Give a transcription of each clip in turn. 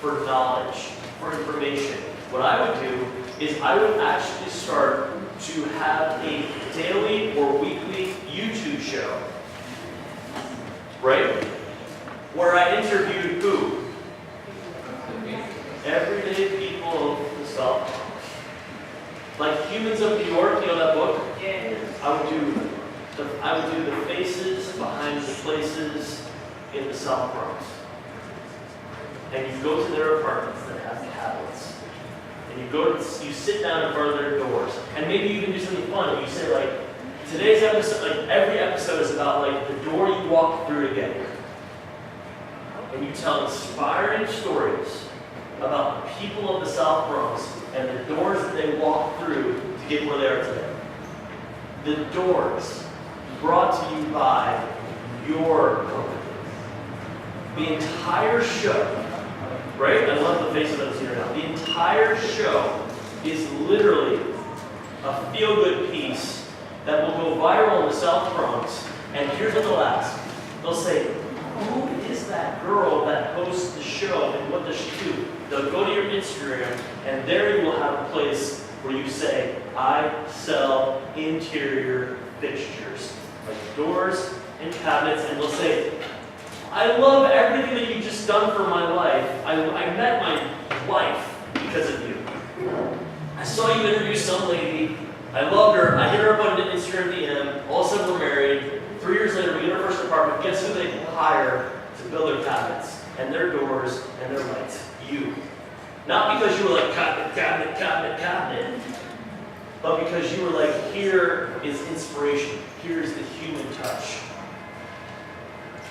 for knowledge, for information. What I would do is I would actually start to have a daily or weekly YouTube show, right? Where I interviewed who? Everyday people of the South. Like Humans of New York, you know that book? Yeah. I would do the faces behind the places in the South Bronx. And you go to their apartments that have cabinets. And you sit down in front of their doors. And maybe you can do something fun. You say like, today's episode, like every episode is about like the door you walk through to get here. And you tell inspiring stories about the people of the South Bronx and the doors that they walked through to get where they are today. The doors brought to you by your company. The entire show, right? I love the face of those here now. The entire show is literally a feel-good piece that will go viral in the South Bronx. And here's what they'll ask. They'll say, who is that girl that hosts the show and what does she do? They'll go to your Instagram and there you will have a place where you say, I sell interior fixtures, like doors and cabinets, and they'll say, I love everything that you've just done for my life. I met my wife because of you. I saw you interview some lady. I loved her. I hit her up on Instagram DM. All of a sudden we're married. 3 years later, we get our first apartment. Guess who they hire to build their cabinets and their doors and their lights? You. Not because you were like, cabinet, cabinet, cabinet, cabinet, but because you were like, here is inspiration. Here's the human touch.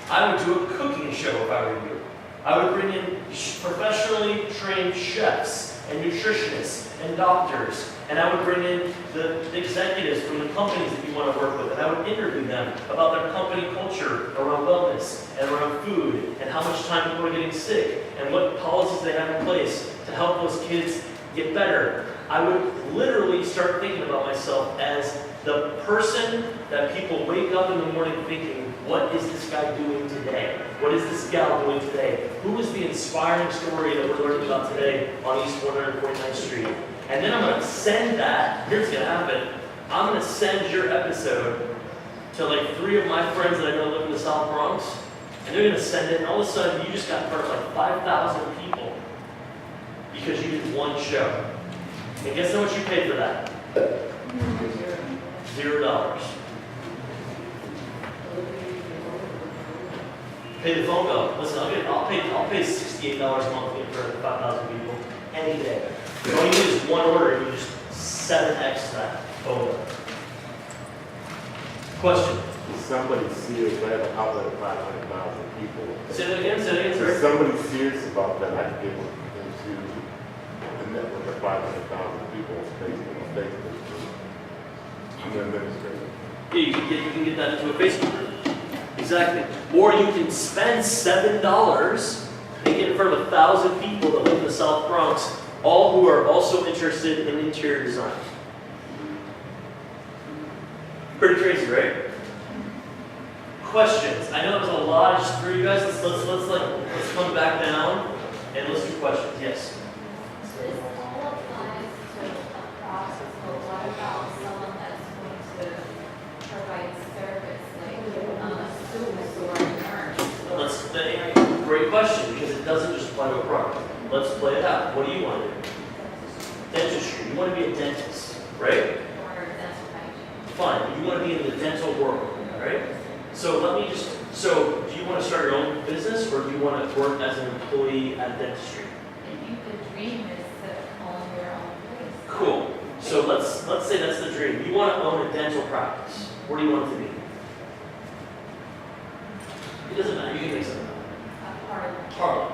I would do a cooking show if I were you. I would bring in professionally trained chefs and nutritionists and doctors, and I would bring in the executives from the companies that you want to work with, and I would interview them about their company culture around wellness and around food and how much time people are getting sick and what policies they have in place to help those kids get better. I would literally start thinking about myself as the person that people wake up in the morning thinking, what is this guy doing today? What is this gal doing today? Who is the inspiring story that we're learning about today on East 149th Street? And then I'm going to send that, here's what's going to happen, I'm going to send your episode to like 3 of my friends that I know live in the South Bronx, and they're going to send it, and all of a sudden you just got in front of like 5,000 people because you did one show. And guess how much you paid for that? $0. Pay the phone bill. Listen, I'll pay $68 a month for 5,000 people any day. All you need is one order, and you just 7x that phone bill. Question? Is somebody serious? I have an outlet of 500,000 people. Say that again, Is somebody serious about that? I can get into the network of 500,000 people on Facebook. I'm the administrator. Yeah, you can get that into a Facebook group. Exactly. Or you can spend $7 and get in front of 1,000 people that live in the South Bronx, all who are also interested in interior design. Pretty crazy, right? Questions? I know that was a lot just for you guys. Let's come back down and let's do questions. Yes. So this all applies to a process, but what about someone that's going to provide service, like students or nurse? Great question, because it doesn't just apply to a product. Let's play it out. What do you want to do? Dentistry. You want to be a dentist, right? Or dental hygiene. Fine. You want to be in the dental world, right? So so do you want to start your own business, or do you want to work as an employee at dentistry? I think the dream is to own your own place. Cool. So let's say that's the dream. You want to own a dental practice. Where do you want it to be? It doesn't matter. You can make something up. Harlem.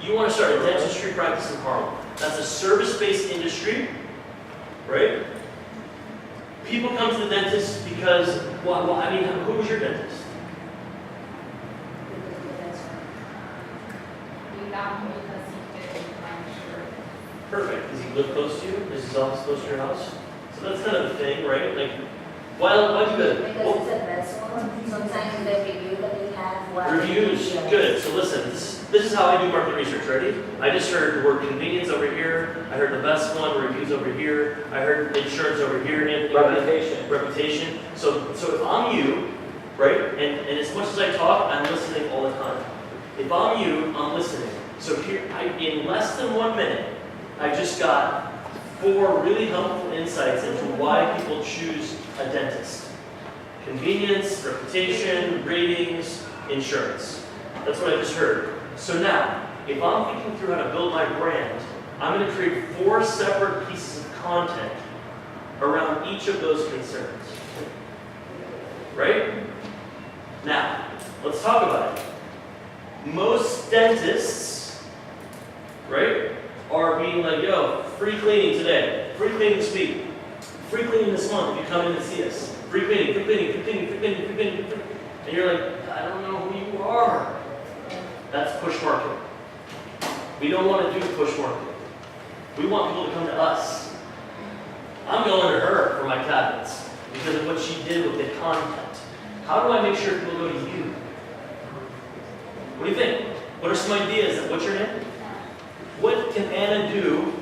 You want to start a dentistry practice in Harlem. That's a service-based industry, right? People come to the dentist because, well, I mean, who was your dentist? We got him because he fit in my insurance. Perfect. Does he live close to you? Is his office close to your house? So that's kind of the thing, right? Like, why do you Because it's a best one. Sometimes they review that they have Reviews, good. So listen, this is how I do market research. Ready? I just heard the word convenience over here. I heard the best one, reviews over here. I heard insurance over here. And reputation. So if I'm you, right? And as much as I talk, I'm listening all the time. If I'm you, I'm listening. So here, in less than 1 minute, I just got 4 really helpful insights into why people choose a dentist. Convenience, reputation, ratings, insurance. That's what I just heard. So now, if I'm thinking through how to build my brand, I'm going to create 4 separate pieces of content around each of those concerns. Right? Now, let's talk about it. Most dentists, right, are being like, yo, free cleaning today, free cleaning this week, free cleaning this month if you come in and see us. Free cleaning, free cleaning, free cleaning, free cleaning, free cleaning, free cleaning. And you're like, I don't know who you are. That's push marketing. We don't want to do push marketing. We want people to come to us. I'm going to her for my cabinets because of what she did with the content. How do I make sure people go to you? What do you think? What are some ideas? What's your name? What can Anna do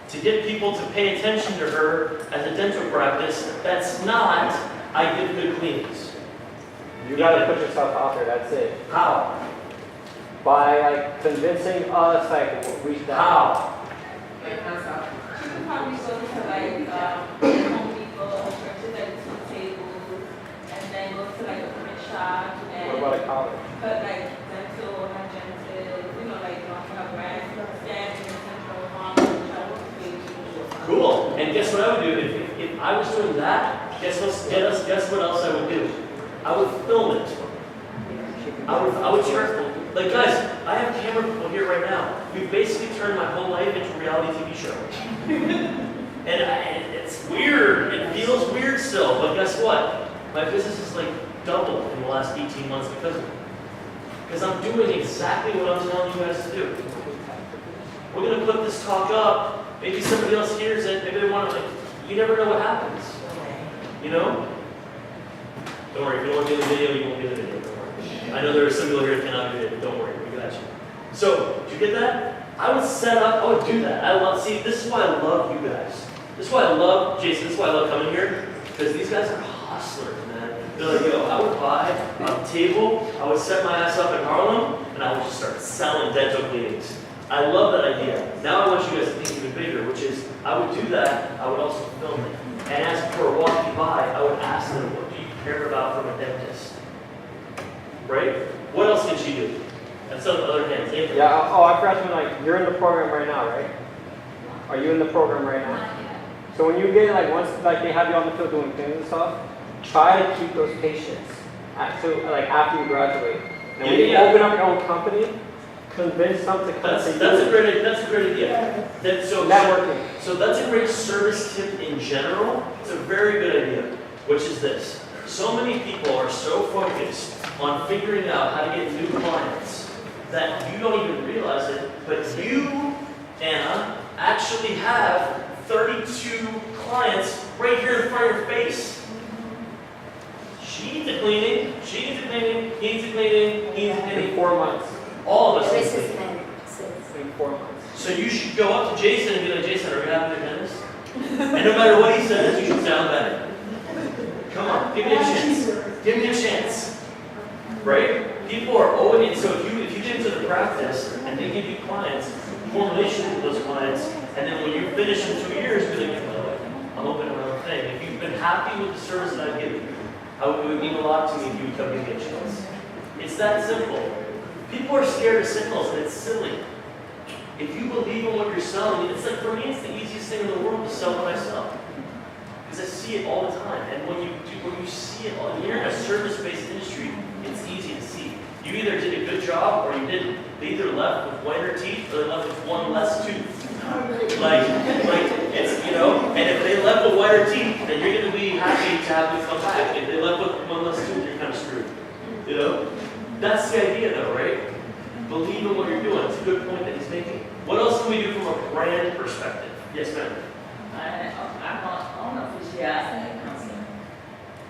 to get people to pay attention to her as a dental practice that's not, I give good cleanings? You gotta put yourself out there, that's it. How? By like convincing us, like reach that. How? She could probably go to like Home Depot, purchase like 2 tables, and then go to like a print shop What and about a college? put like dental, hygienist, you know, like a brand stand in the central hall, travel page. Cool. And guess what I would do? If I was doing that, guess what else I would do? I would film it. I would turn, like guys, I have camera people here right now. We've basically turned my whole life into a reality TV show. And it's weird. It feels weird still, but guess what? My business is like doubled in the last 18 months because of it. Because I'm doing exactly what I'm telling you guys to do. We're going to put this talk up. Maybe somebody else hears it. Maybe they want to, like, you never know what happens. You know? Don't worry, if you don't want to do the video, you won't do the video. Don't worry. I know there are some people here that cannot do it. Don't worry, we got you. So, did you get that? I would set up, I would do that. See, this is why I love you guys. This is why I love, Jason, this is why I love coming here. Because these guys are hustlers, man. They're like, yo, I would buy a table, I would set my ass up in Harlem, and I would just start selling dental cleanings. I love that idea. Now I want you guys to think even bigger, which is, I would do that, I would also film it. And as people are walking by, I would ask them, what do you care about from a dentist? Right? What else can she do? That's on the other hand. Yeah, oh, I forgot to like, you're in the program right now, right? Are you in the program right now? Not yet. So when you get like, once like they have you on the field doing things and stuff, try to keep those patients after you graduate. And when you open up your own company, convince them to come to you. That's a great idea. Networking. So that's a great service tip in general. It's a very good idea, which is this. So many people are so focused on figuring out how to get new clients that you don't even realize it, but you, Anna, actually have 32 clients right here in front of your face. She needs a cleaning, she needs a cleaning, he needs a cleaning, he needs a cleaning. In 4 months. All of us There need is a this cleaning. man. In 4 months. So you should go up to Jason and be like, Jason, are we having a dentist? And no matter what he says, you should sound better. Come on, give me a chance. Give me a chance. Right? People are always, and so if you get into the practice and they give you clients, form relations with those clients, and then when you finish in 2 years, be like, I'm opening my own thing. If you've been happy with the service that I give you, it would mean a lot to me if you would come give me a chance. It's that simple. People are scared of signals, and it's silly. If you believe in what you're selling, it's like, for me, it's the easiest thing in the world to sell what I sell. Because I see it all the time. And when you see it all, you're in a service-based industry, it's easy to see. You either did a good job or you didn't. They either left with whiter teeth or they left with one less tooth. Like it's, you know, and if they left with whiter teeth, then you're going to be happy to have them come back. If they left with one less tooth, you're kind of screwed. You know? That's the idea though, right? Believe in what you're doing. It's a good point that he's making. What else can we do from a brand perspective? Yes, ma'am. I'm unofficial counselor.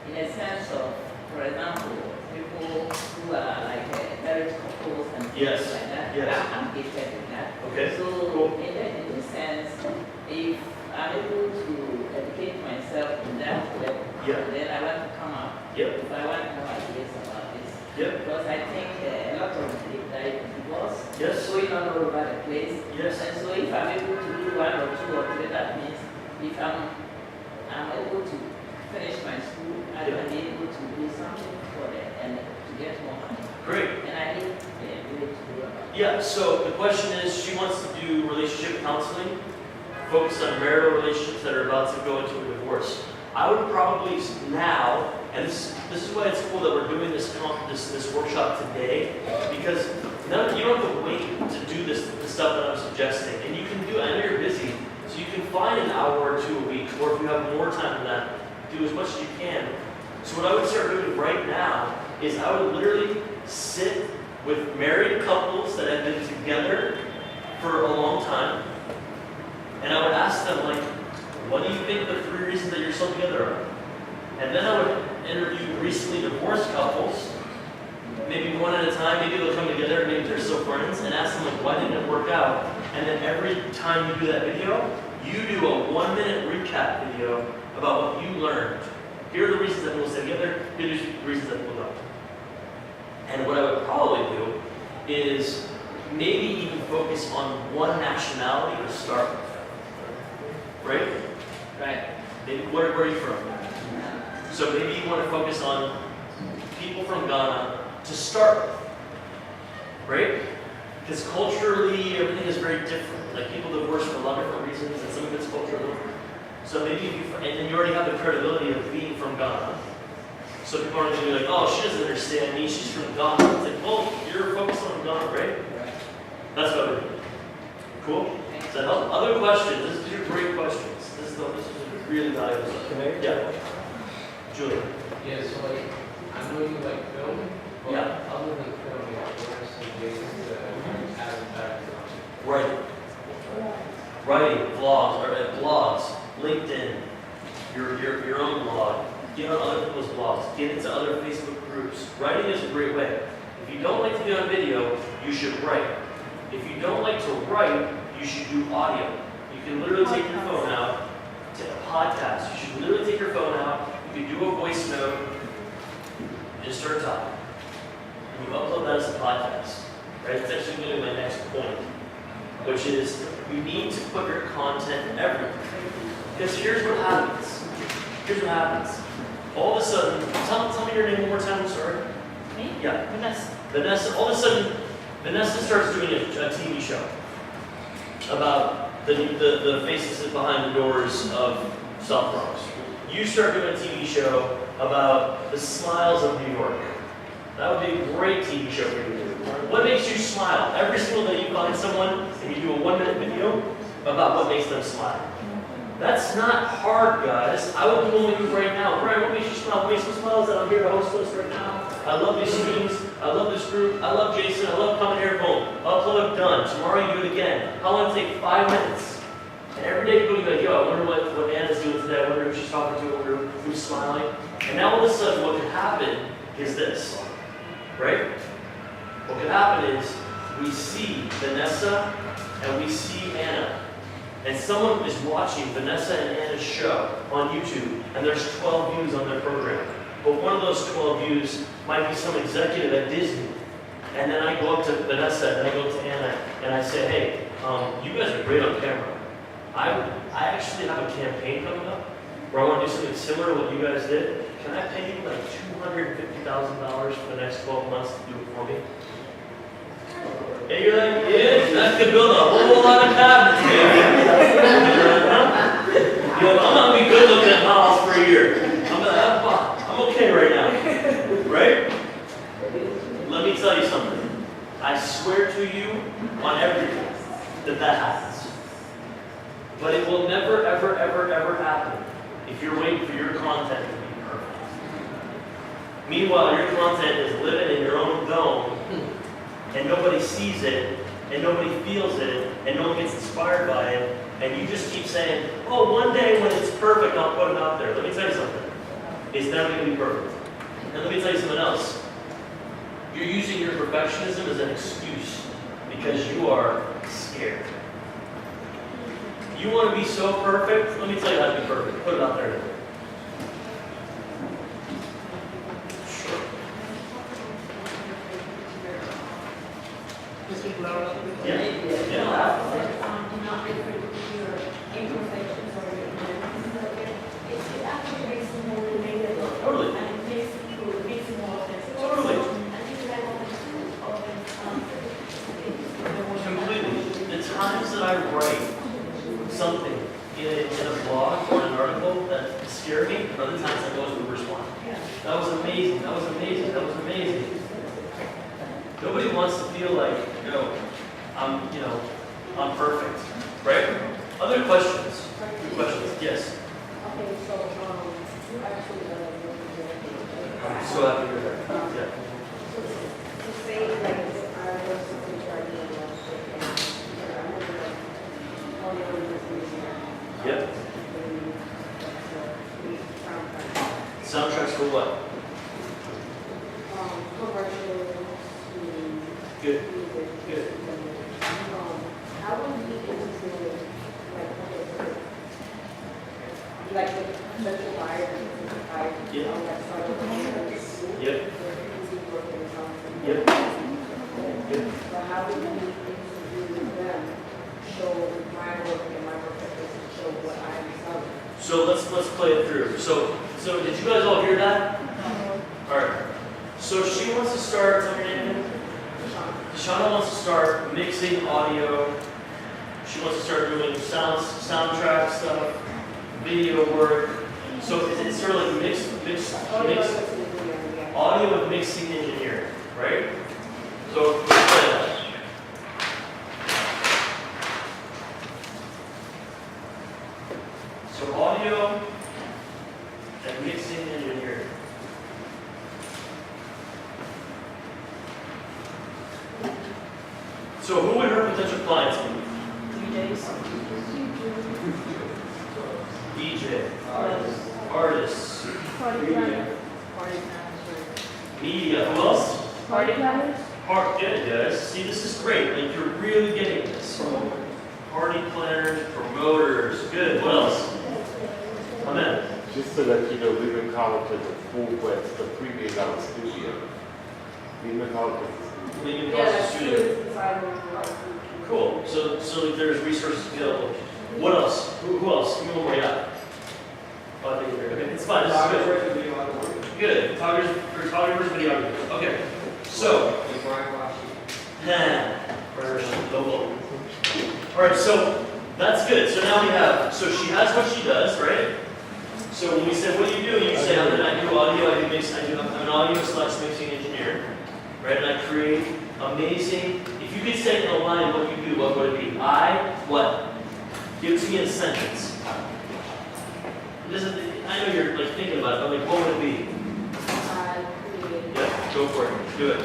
In a sense of, for example, people who are like married couples and Yes, things like that. yes. I'm gifted in that. Okay, So cool. in this sense, if I'm able to educate myself in that level, Yeah. then I want to come up. Yep. If I want to have ideas about this. Yep. Because I think a lot of divorce Yes. going on all over the place. Yes. And so if I'm able to do one or two or three, that means if I'm able to finish my school, I Yeah. can be able to do something for them and to get more money. Great. And I need to be able to do about it. Yeah, so the question is, she wants to do relationship counseling, focus on marital relationships that are about to go into a divorce. I would probably now, and this is why it's cool that we're doing this workshop today, because now you don't have to wait to do the stuff that I'm suggesting, and you can do it. I know you're busy, so you can find an hour or two a week, or if you have more time than that, do as much as you can. So what I would start doing right now is I would literally sit with married couples that have been together for a long time, and I would ask them, like, what do you think the 3 reasons that you're still together are? And then I would interview recently divorced couples, maybe one at a time, maybe they'll come together, maybe they're still friends, and ask them, like, why didn't it work out? And then every time you do that video, you do a 1-minute recap video about what you learned. Here are the reasons that people stay together, here are the reasons that people don't. And what I would probably do is maybe even focus on one nationality to start with. Right? Right. Maybe, where are you from? So maybe you want to focus on people from Ghana to start with. Right? Because culturally, everything is very different. Like, people divorce for a lot of different reasons, and some of it's cultural. So maybe if you, and then you already have the credibility of being from Ghana. So people aren't going to be like, oh, she doesn't understand me, she's from Ghana. It's like, well, you're focused on Ghana, right? That's what we're doing. Cool? Does that help? Other questions? These are great questions. This is really valuable stuff. Can I? Yeah. Julie. Yeah, so like, I know you like film, but Yeah. other than film, what are some ways to add impact on? Writing, blogs, LinkedIn, your own blog, get on other people's blogs, get into other Facebook groups. Writing is a great way. If you don't like to be on video, you should write. If you don't like to write, you should do audio. You can literally take your phone out to a podcast. You should literally take your phone out. You can do a voice note, just start talking. And you upload that as a podcast. Right? It's actually going to be my next point, which is you need to put your content everywhere. Because here's what happens. Here's what happens. All of a sudden, tell me your name one more time, I'm sorry. Me? Yeah. Vanessa. Vanessa, all of a sudden, Vanessa starts doing a TV show about the faces behind the doors of South Bronx. You start doing a TV show about the smiles of New York. That would be a great TV show for you to do. What makes you smile? Every single day you find someone and you do a 1-minute video about what makes them smile. That's not hard, guys. I would do one with you right now. Brian, what makes you smile? What makes me smile is that I'm here to Hostos right now. I love these students. I love this group. I love Jason. I love coming here, boom. Upload, done. Tomorrow you do it again. How long does it take? 5 minutes. And every day you're like, yo, I wonder what Anna's doing today. I wonder who she's talking to. I wonder who's smiling. And now all of a sudden what could happen is this. Right? What could happen is we see Vanessa and we see Anna. And someone is watching Vanessa and Anna's show on YouTube, and there's 12 views on their program. But one of those 12 views might be some executive at Disney. And then I go up to Vanessa and I go up to Anna and I say, hey, you guys are great on camera. I actually have a campaign coming up where I want to do something similar to what you guys did. Can I pay you like $250,000 for the next 12 months to do it for me? And you're like, yeah, that could build a whole lot of cabinets, baby. You know, I'm not gonna be good looking at my house for a year. I'm okay right now, right? Let me tell you something. I swear to you on everything that happens. But it will never, ever, ever, ever happen if you're waiting for your content to be perfect. Meanwhile, your content is living in your own dome, and nobody sees it, and nobody feels it, and no one gets inspired by it, and you just keep saying, oh, one day when it's perfect, I'll put it out there. Let me tell you something. It's never going to be perfect. And let me tell you something else. You're using your perfectionism as an excuse because you are scared. You want to be so perfect? Let me tell you how to be perfect. Put it out there. Sure. Yeah. Yeah. Not good for your imperfections or your it actually makes it more relatable. Totally. And it makes it more authentic. Totally. And you can Completely. The times that I write something in a blog or an article that scared me, and other times I go to the first one. That was amazing. That was amazing. That was amazing. Nobody wants to feel like, I'm perfect, right? Other questions? Questions? Yes. Okay, so, you actually, I'm so happy to hear that. Yeah. to say like, if I was to be charging and all the other business here. Yep. Soundtracks for what? Commercials to Good. music. Good. I would be into like the conceptual art, Yeah. all that sort of thing. Yep. Music work and something. Yep. Good. So how would we introduce them, show my work and my work ethic, and show what I'm selling? So let's play it through. So did you guys all hear that? All right. So she wants to start. Tell me your name. Shauna wants to start mixing audio. She wants to start doing soundtrack stuff, video work. So it's sort of like mix audio and mixing engineering, right? So let's play that. So audio and mixing engineering. So who would her potential clients be? DJ, artists, media, who else? Party planners? Good, guys. See, this is great. Like, you're really getting this. Party planners, promoters. Good. What else? Amen. Just so that you know, Lehman College is a full-fledged, the previous out studio. Lehman College is Leaving Yeah, across the that's studio. true. Cool. So like, there's resources available. What else? Who else? Give me one more. Yeah. Oh, I think you're okay. It's fine. This is good. Good. Photographers, videographers. Okay. So. All right. So that's good. So now we have. So she has what she does, right? So when we said, what do? You say, I do audio. I do mix. I'm an audio/mixing engineer, right? And I create amazing. If you could say in a line what you do, what would it be? What? Give it to me in a sentence. I know you're like thinking about it, but like, what would it be? Yeah, go for it. Do it.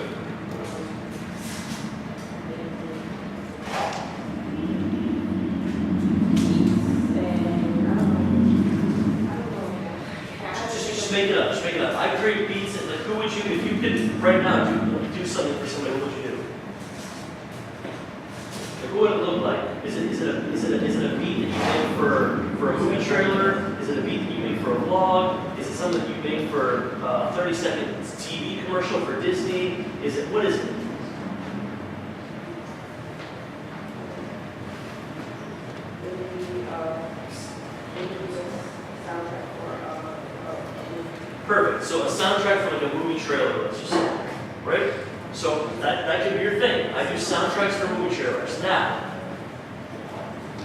Just make it up. Just make it up. I create beats, and like, who would you, if you could right now do something for somebody, what would you do? Like, what would it look like? Is it a beat that you make for a movie trailer? Is it a beat that you make for a vlog? Is it something that you make for a 30-second TV commercial for Disney? What is it? Perfect. So a soundtrack for like a movie trailer, let's just say, right? So that could be your thing. I do soundtracks for movie trailers. Now,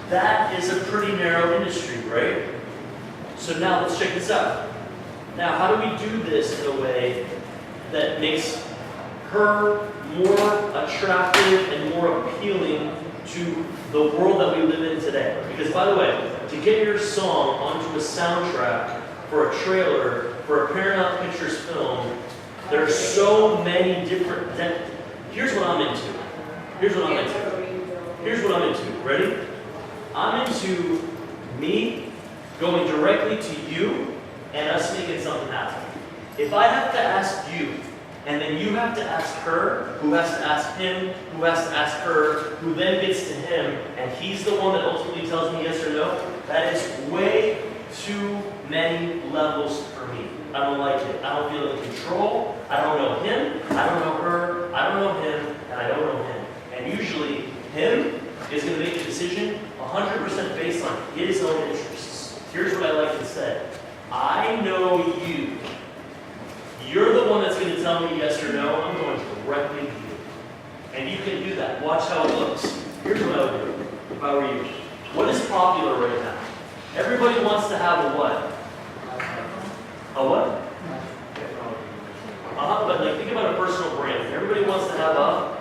that is a pretty narrow industry, right? So now let's check this out. Now, how do we do this in a way that makes her more attractive and more appealing to the world that we live in today? Because by the way, to get your song onto a soundtrack for a trailer, for a Paramount Pictures film, there's so many different. Here's what I'm into. Here's what I'm into. Ready? I'm into me going directly to you and us making something happen. If I have to ask you And then you have to ask her, who has to ask him, who has to ask her, who then gets to him, and he's the one that ultimately tells me yes or no. That is way too many levels for me. I don't like it. I don't feel in control. I don't know him. I don't know her. I don't know him. And I don't know him. And usually, him is going to make a decision 100% based on his own interests. Here's what I like instead. I know you. You're the one that's going to tell me yes or no. I'm going directly to you. And you can do that. Watch how it looks. Here's what I would do if I were you. What is popular right now? Everybody wants to have a what? A what? But like, think about a personal brand. Everybody wants to have a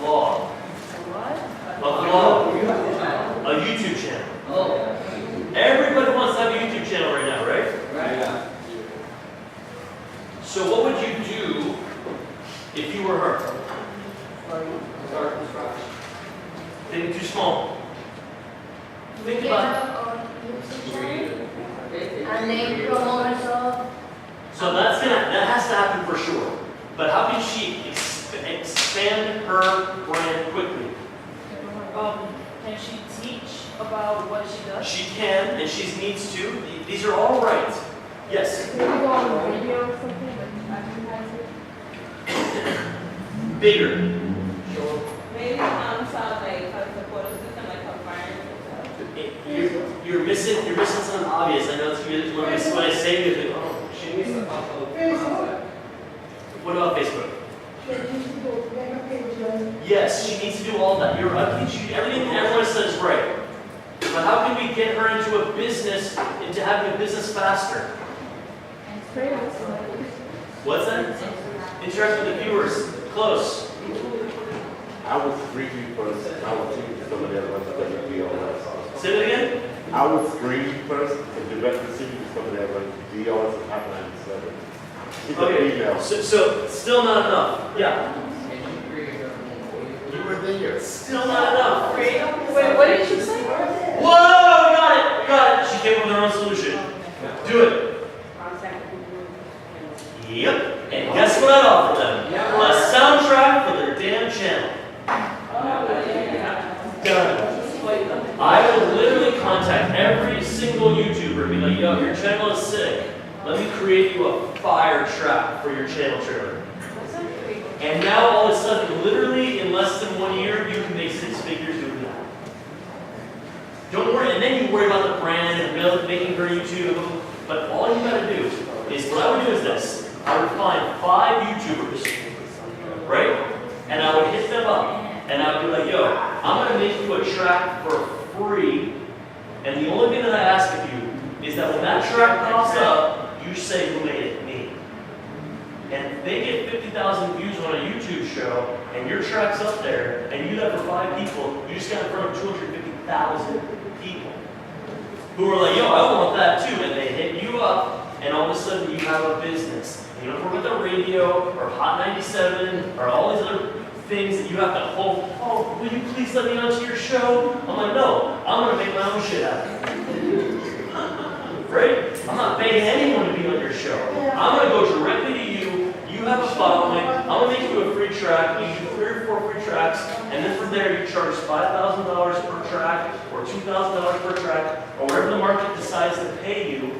vlog. A vlog. A YouTube channel. Everybody wants to have a YouTube channel right now, right? Right. So what would you do if you were her? Start from scratch. Think too small. Think about And they promote herself. So that has to happen for sure. But how can she expand her brand quickly? Can she teach about what she does? She can, and she needs to. These are all right. Yes. Maybe go on radio or something, like advertising. Bigger. Maybe sound like a support system, like a fire. You're missing something obvious. I know it's weird when I say it, oh. She needs to upload content. What about Facebook? Yes, she needs to do all that. You're right. Everything that everyone says is right. But how can we get her into a business, into having a business faster? What's that? Interact with the viewers. Close. I would screen you first. I would teach some of the other ones that would be on that. Say that again? I would screen you first and direct the city to some of the other ones. DOS and Hot 97. She's an Okay. email. So still not enough. Yeah. You were there. Still not enough. Wait, what did you say? Whoa! Got it. She came up with her own solution. Do it. Yep. And guess what I'd offer them? A soundtrack for their damn channel. Done. I would literally contact every single YouTuber and be like, yo, your channel is sick. Let me create you a fire track for your channel trailer. And now all of a sudden, literally in less than 1 year, you can make 6 figures doing that. Don't worry, and then you worry about the brand and making her YouTube. But all you gotta do is, what I would do is this. I would find 5 YouTubers, right? And I would hit them up. And I would be like, yo, I'm gonna make you a track for free. And the only thing that I ask of you is that when that track pops up, you say who made it, me. And they get 50,000 views on a YouTube show, and your track's up there, and you do that for 5 people, you just got in front of 250,000 people who are like, yo, I want that too, and they hit you up, and all of a sudden you have a business. And you don't work with the radio, or Hot 97, or all these other things that you have to hold. Oh, will you please let me onto your show? I'm like, no, I'm gonna make my own shit happen. Right? I'm not begging anyone to be on your show. I'm gonna go directly to you. You have a following. I'm gonna make you a free track. You do 3 or 4 free tracks, and then from there you charge $5,000 per track, or $2,000 per track, or whatever the market decides to pay you.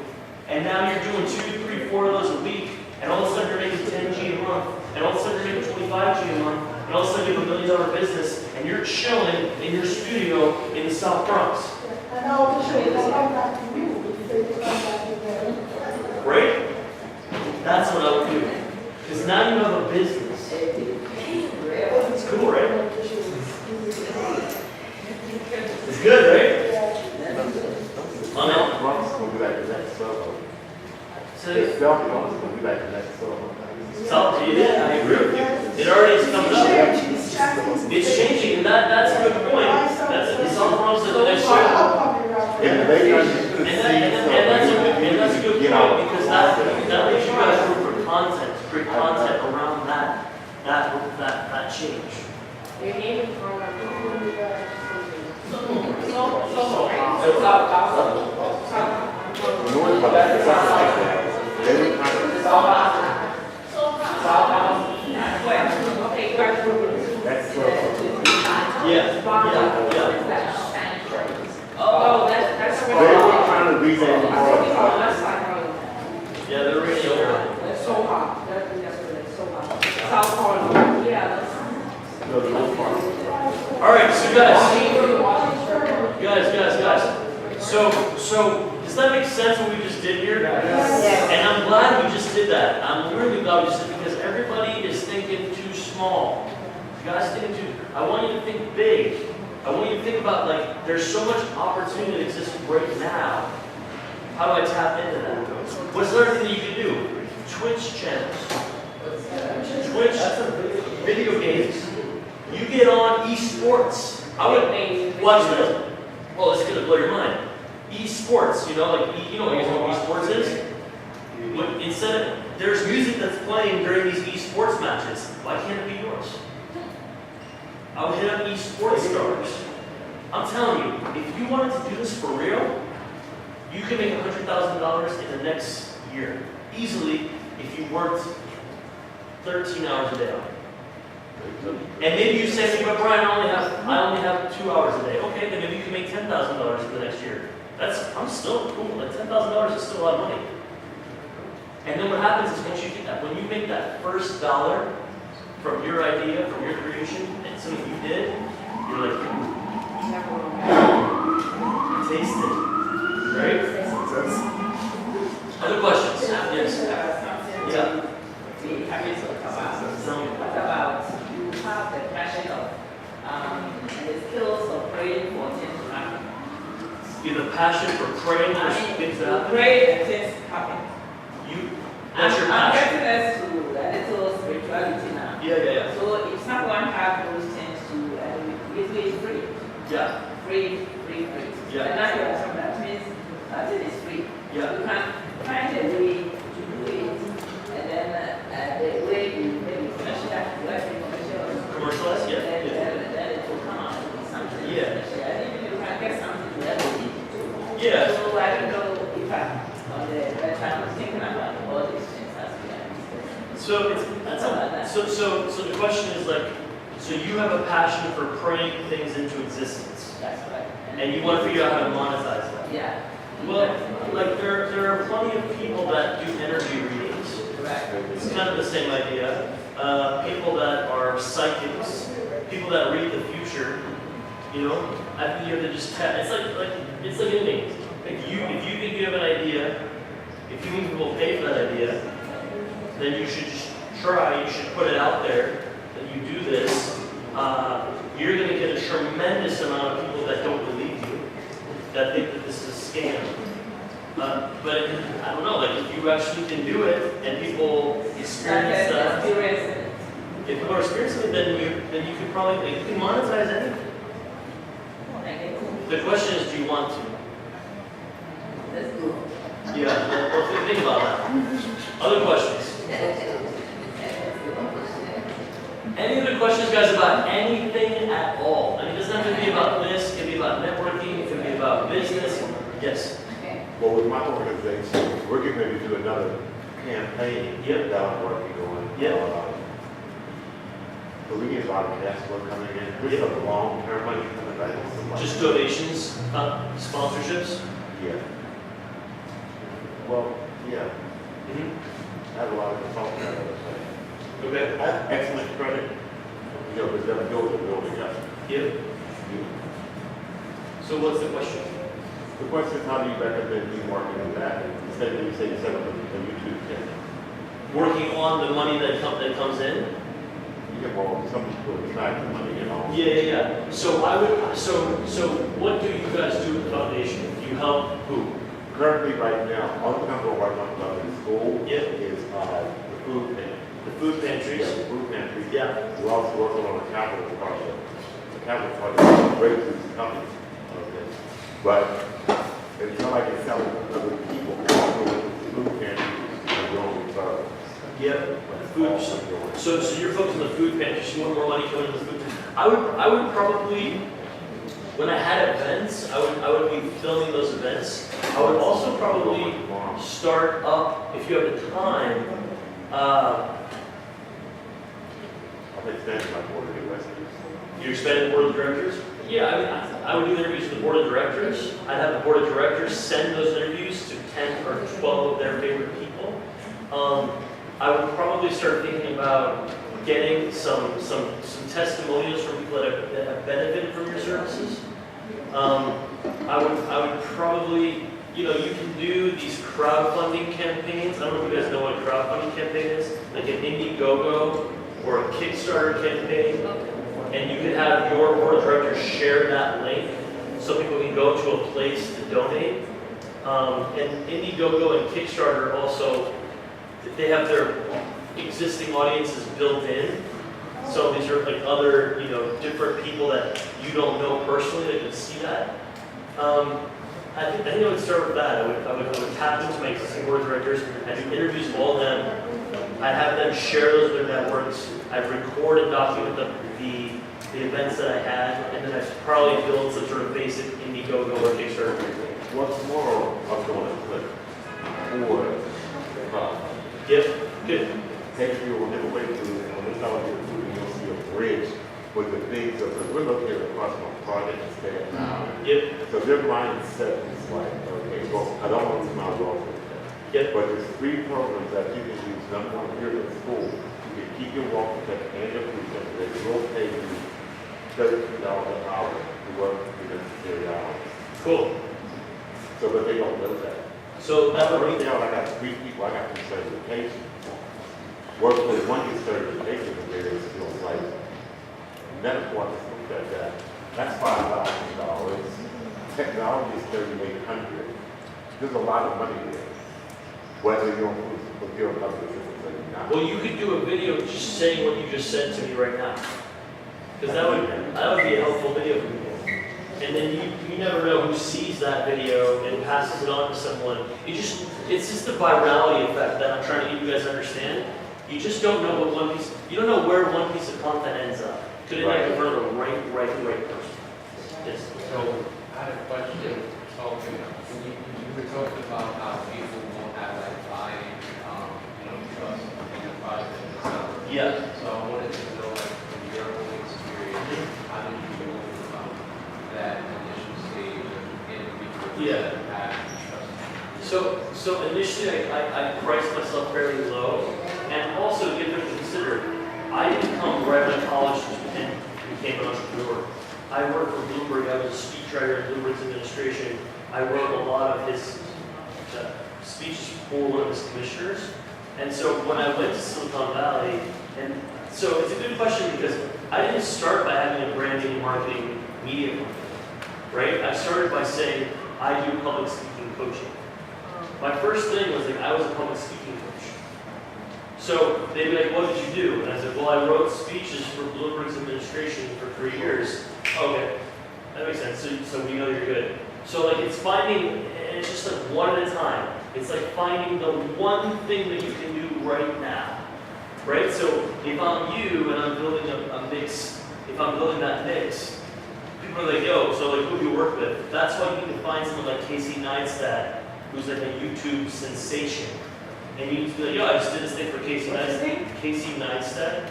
And now you're doing 2, 3, 4 of those a week, and all of a sudden you're making 10G a month, and all of a sudden you're making 25G a month, and all of a sudden you have $1 million business, and you're chilling in your studio in the South Bronx. And I'll show you that I'm back to you. Right? That's what I would do. Because now you have a business. It's cool, right? It's good, right? On it. South Bronx will be like the next solo. So, South Bronx will be like the next solo. yeah, I agree with you. It already has come up. It's changing, and that's a good point. That's South Bronx is the next show. Yeah, they got And that's a good point, because that makes you guys room for content, to create content around that change. You're aiming for You know what about that? They would kind of Oh, that's They were trying to read on all the time. That's like, Yeah, they're really old. that's so hot, that's really so hot. South Carolina, yeah, that's. No, the little part. All right, so guys. So does that make sense what we just did here? Yes. And I'm glad we just did that. I'm really glad we just did because everybody is thinking too small. You guys thinking too. I want you to think big. I want you to think about like there's so much opportunity that exists right now. How do I tap into that? What's the other thing that you can do? Twitch channels. Twitch video games. You get on esports. I would watch this. Well, it's gonna blow your mind. Esports, you know, like you know what esports is? But instead of there's music that's playing during these esports matches, why can't it be yours? I would hit up esports stars. I'm telling you, if you wanted to do this for real, you can make $100,000 in the next year easily if you worked 13 hours a day on it. And maybe you say to me, but Brian, I only have 2 hours a day. Okay, then maybe you can make $10,000 for the next year. I'm still cool. Like $10,000 is still a lot of money. And then what happens is once you get that, when you make that first dollar from your idea, from your creation, and something you did, you're like, taste it, right? Other questions? Yes. Yeah. What about you have the passion of and the skills of praying for things to happen? You have a passion for praying for things to happen. Pray and things happen. That's your I'm passion. getting us to a little spirituality now. Yeah. So if someone has those things to it's free. Yeah. Free. Yeah. And now you have something that means it is free. Yeah. You can find a way to do it, and then the way you maybe Commercialize? Yeah. then it will come out with something. Yeah. special. And even you can get something that will be. Yeah. So I don't know if I was thinking about all these things as we are discussing. So the question is like, so you have a passion for praying things into existence, That's right. and you want to figure out how to monetize that. Yeah. Well, like there are plenty of people that do energy readings. Right. It's kind of the same idea. People that are psychics, people that read the future. You know, I think you have to just tap. It's like anything. If you think you have an idea, if you think people will pay for that idea, then you should just try. You should put it out there that you do this. You're going to get a tremendous amount of people that don't believe you, that think that this is a scam. But I don't know, like if you actually can do it and people experience that, if people are experiencing it, then you can probably you can monetize anything. The question is, do you want to? That's good. Yeah. Well, think about that. Other questions? Any other questions, guys, about anything at all? I mean, it doesn't have to be about this. It can be about networking. It can be about business. Yes. Well, with my organization, we're getting ready to do another campaign Yep. that I'm working on. Yep. So we get a lot of cash flow coming in. This is a long-term money coming back. Just donations, sponsorships. Yeah. Well, yeah. Mm-hmm. I have a lot of consultants that are saying. Okay. I have excellent credit. You know, but them building up. Yep. So what's the question? The question is, how do you recommend me marketing that? Instead of you say set up a YouTube channel. Working on the money that comes in. You get well, some people attract the money and all. Yeah. So what do you guys do with the foundation? You help who? Currently, right now, all the things we're working on in school Yep. is the food pantry. The food pantries. Yeah, the food pantry. Yeah. We're also working on a capital project. The capital project breaks these companies. Okay. But it's not like it's selling to other people. We're also with the food pantry and growing further. Yep. Food. So you're focused on the food pantry. You want more money coming into the food pantry. I would probably, when I had events, I would be filming those events. I would also probably start up, if you have the time, I'll expand my board of directors. you expanded board of directors? Yeah, I mean, I would do interviews with the board of directors. I'd have the board of directors send those interviews to 10 or 12 of their favorite people. I would probably start thinking about getting some testimonials from people that have benefited from your services. I would probably, you know, you can do these crowdfunding campaigns. I don't know if you guys know what a crowdfunding campaign is, like an Indiegogo or a Kickstarter campaign. And you can have your board of directors share that link so people can go to a place to donate. And Indiegogo and Kickstarter also, they have their existing audiences built in. So these are like other, you know, different people that you don't know personally that can see that. I think I would start with that. I would tap into my existing board of directors. I'd do interviews with all of them. I'd have them share those with their networks. I'd record and document the events that I had, and then I'd probably build some sort of basic Indiegogo or Kickstarter. What's more of doing a clip or Yep, good. take you on the way to on this side of the food, you'll see a bridge with the things of because we're located across my project instead now. Yep, So their mindset is like, okay, well, I don't want to smile off with that. yep, But there's 3 programs that you can use. Number one, here at school, you can keep your walk check and your food check. They will pay you $30 an hour to work for necessary hours. cool. So, but they don't know that. So that would Right be, now, I got 3 people, I got 2 certifications. Work with one gets certification in various skills like medical, I just looked at that. That's $5,000. Technology is $3,800. There's a lot of money there. Whether you're a public assistant or not. well, you could do a video just saying what you just said to me right now. Because that would be a helpful video for people. And then you never know who sees that video and passes it on to someone. It's just the virality effect that I'm trying to get you guys to understand. You just don't know what you don't know where one piece of content ends up. Could it end up in front of the right person? Yes. So, I had a question. So, when you were talking about how people won't have like buying, trust in the project itself. Yeah. So I wanted to know, like, from your own experience, how did you overcome that initial stage of getting people Yeah. to have trust? So initially I priced myself fairly low, and also give them to consider, I didn't come right out of college and became an entrepreneur. I worked for Bloomberg. I was a speechwriter in Bloomberg's administration. I wrote a lot of his speeches for one of his commissioners. And so when I went to Silicon Valley, and so it's a good question because I didn't start by having a branding, marketing, media company, right? I started by saying, I do public speaking coaching. My first thing was like, I was a public speaking coach. So they'd be like, what did you do? And I said, well, I wrote speeches for Bloomberg's administration for 3 years. Okay, that makes sense. So we know you're good. So like it's finding, and it's just like one at a time. It's like finding the one thing that you can do right now, right? So if I'm you and I'm building a mix, if I'm building that mix, people are like, yo, so like who do you work with? That's why you need to find someone like Casey Neistat, who's like a YouTube sensation. And you need to be like, yo, I just did this thing for Casey Neistat. Casey Neistat.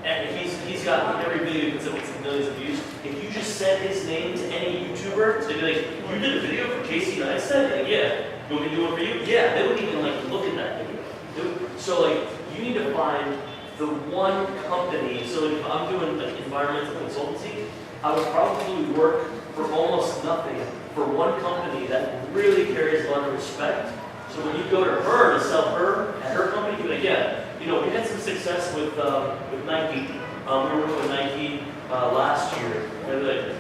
And he's got every video he puts up with millions of views. If you just said his name to any YouTuber, they'd be like, you did a video for Casey Neistat? Like, yeah. You want me to do one for you? Yeah. They wouldn't even like look at that video. So like, you need to find the one company. So like, if I'm doing like environmental consultancy, I would probably work for almost nothing for one company that really carries a lot of respect. So when you go to her to sell her at her company, you're like, yeah, you know, we had some success with Nike. We were working with Nike last year. And like,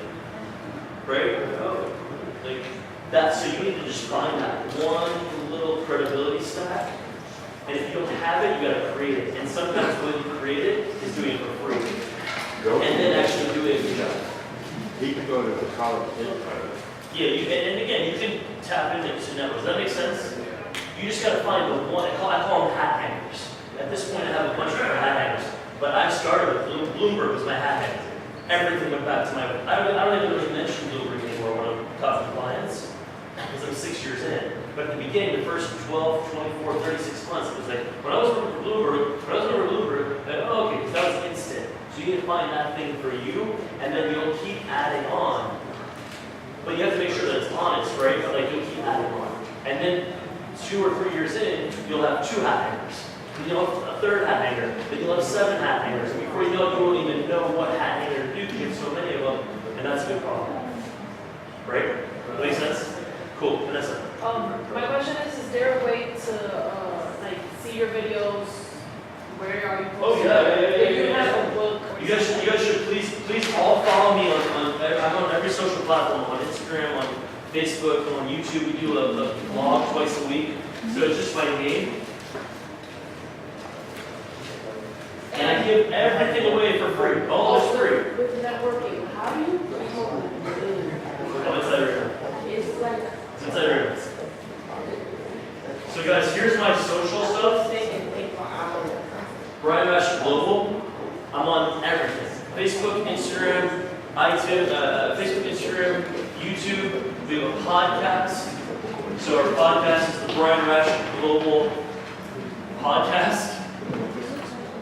right? Oh, like that's so you need to just find that one little credibility stack. And if you don't have it, you gotta create it. And sometimes when you create it, is doing it for free. And then actually doing it good job. He can go to the college intern. Yeah, and again, you can tap into networks. Does that make sense? You just gotta find the one. I call them hat hangers. At this point, I have a bunch of different hat hangers. But I started with Bloomberg was my hat hanger. Everything went back to my. I don't even really mention Bloomberg anymore when I'm talking to clients because I'm 6 years in. But at the beginning, the first 12, 24, 36 months, it was like when I was working for Bloomberg. Like, oh, okay, that was instant. So you need to find that thing for you, and then you'll keep adding on. But you have to make sure that it's honest, right? But like you'll keep adding on. And then 2 or 3 years in, you'll have 2 hat hangers. Then you'll have a 3rd hat hanger. Then you'll have 7 hat hangers. And before you know it, you won't even know what hat hanger to do because you have so many of them. And that's a good problem. Right? That makes sense? Cool. Vanessa. My question is there a way to like see your videos? Where are you posting? Oh yeah. If you have a book. You guys should please all follow me I'm on every social platform, on Instagram, on Facebook, on YouTube. We do a vlog twice a week. So it's just my name. And I give everything away for free. All is free. With networking, how do you promote it? Oh, it's everywhere. It's like It's everywhere. So guys, here's my social stuff. Brian Rashid Global. I'm on everything. Facebook, Instagram, iTunes, Facebook, Instagram, YouTube. We have a podcast. So our podcast is the Brian Rashid Global Podcast.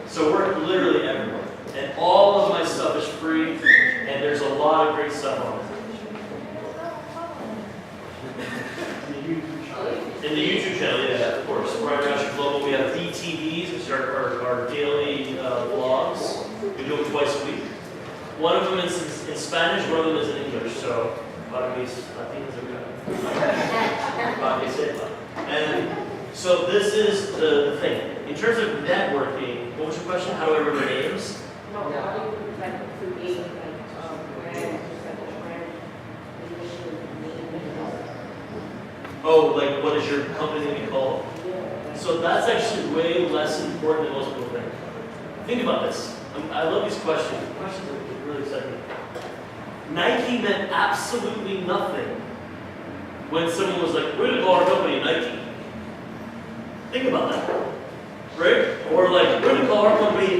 So we're literally everywhere. And all of my stuff is free, and there's a lot of great stuff on it. In the YouTube channel, yeah, of course. Brian Rashid Global. We have DTVs, which are our daily vlogs. We do them twice a week. One of them is in Spanish, one of them is in English. So, para mis latinos, and so this is the thing. In terms of networking, what was your question? How do I remember names? No, how do you like create like brand, like a brand, Oh, like what is your company name called? So that's actually way less important than most people think. Think about this. I love these questions. The questions are really exciting. Nike meant absolutely nothing when someone was like, we're going to call our company Nike. Think about that. Right? Or like, we're going to call our company